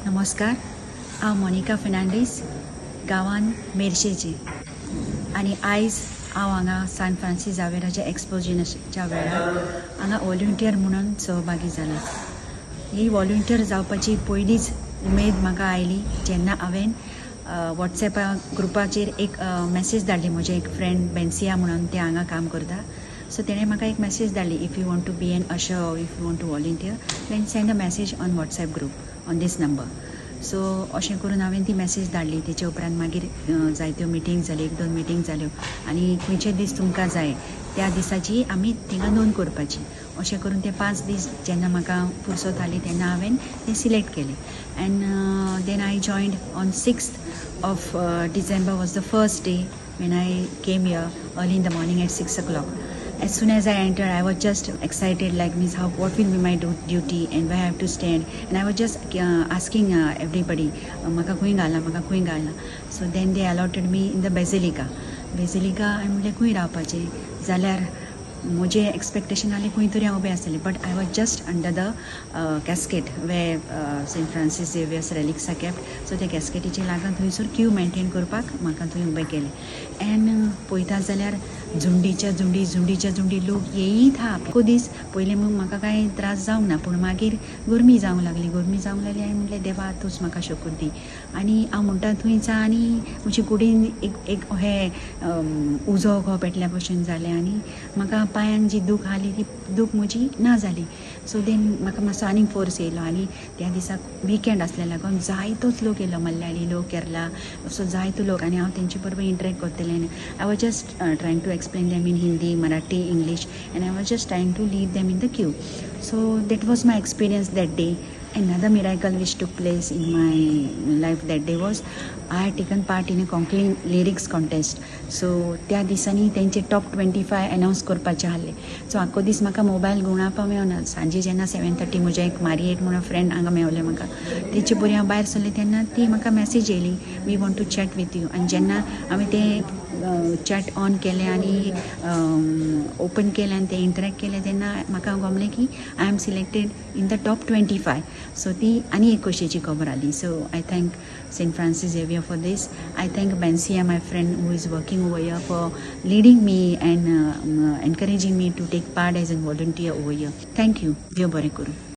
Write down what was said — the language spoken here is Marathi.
नमस्कार. हांव मोनिका फेर्नांडीस, गांवान मेर्शेची, आनी आयज हांव हांगा सान फ्रांसीस जावेराच्या एक्सपोजिशनाच्या वेळार हांगा वॉलंटियर म्हणून सहभागी जालें. ही वॉलंटियर जावपाची पयलींच उमेद म्हाका आयली जेन्ना हांवें वॉट्सॅपा ग्रुपाचेर एक मॅसेज धाडली. म्हजे एक फ्रेंड बेन्सिया म्हणून ते हांगा काम करता. सो तेणें म्हाका एक मॅसेज धाडली, if you want to be an usher or if you want to volunteer then send a message on WhatsApp group on this number. So अशें करून हांवें ती मॅसेज धाडली. तेच्या उपरांत मागीर जायत्यो मिटींग जाल्यो, 1-2 मिटींग जाल्यो, आनी खंयचे दीस तुमकां जाय त्या दिसाची आमी थिंगा नोंद करपाची. अशें करून ते 5 दीस जेन्ना म्हाका फुरसत आली तेन्ना हांवें ते सिलेक्ट केले. And then I joined on 6th of December was the first day when I came here early in the morning at 6 o'clock. As soon as I entered, I was just excited, like means what will be my duty and where I have to stand. And I was just asking everybody, "Maka khuy gala." So then they allotted me in the Basilica. I म्हणलें खंय रावपाचें जाल्यार म्हजे एक्सपेक्टेशन आसलें खंय तरी हांव उबें आसलें. But I was just under the casket where saint Francis Xavier's relics are kept. So त्या कॅस्केटीचे लागून थंयसर क्यू मेंटेन करपाक म्हाका थंय उबें केलें. एंड पळयता जाल्यार झुंडीच्या झुंडी लोक येयीत आहा. दीस पयलीं म्हाका कांय त्रास जावंक ना, पूण मागीर गरमी जावंक लागली हांवें म्हणलें देवा तूंच म्हाका शोकूर दी. आनी हांव म्हणटा थंयचा आनी म्हजे कुडीन एक हे उजो कहो पेटल्या भशेन जालें आनी म्हाका पांयांक जी दूख आली ती दूख म्हजी ना जाली. सो देन म्हाका मातसो आनीक फोर्स येयलो. आनी त्या दिसाक विकेंड आसलें लागून जायतोच लोक येयलो, मल्याळी लोक, केरला, सो जायतो लोक. आनी हांव तेंचे बरोबर इंटरेक्ट करतलें. I was just trying to explain them in Hindi, Marathi, English, and I was just trying to lead them in the queue. So that was my experience that day. Another miracle which took place in my life that day was I had taken part in a Conkling lyrics contest. So त्या दिसांनी तेंचे टॉप 25 अनाउन्स करपाचे आसले. सो आख्खो दीस म्हाका मोबायल गुंवळावपा मेळना. सांजे जेन्ना 7:30 म्हजे एक मारियेट म्हणून फ्रेंड हांगा मेवलें म्हाका. तेचे बरी हांव भायर सरलें तेन्ना ती म्हाका मॅसेज येयली, we want to chat with you. आनी जेन्ना हांवें तें चॅट ऑन केलें आनी ओपन केलें आनी तें इंटरेक्ट केलें तेन्ना म्हाका गमलें की I am selected in the top 25. So ती आनी एक खोशयेची खबर आली. So I thank Saint Francis Xavier for this. I thank Bencia, my friend who is working over here, for leading me and encouraging me to take part as a volunteer over here. Thank you. Dear Borikuru.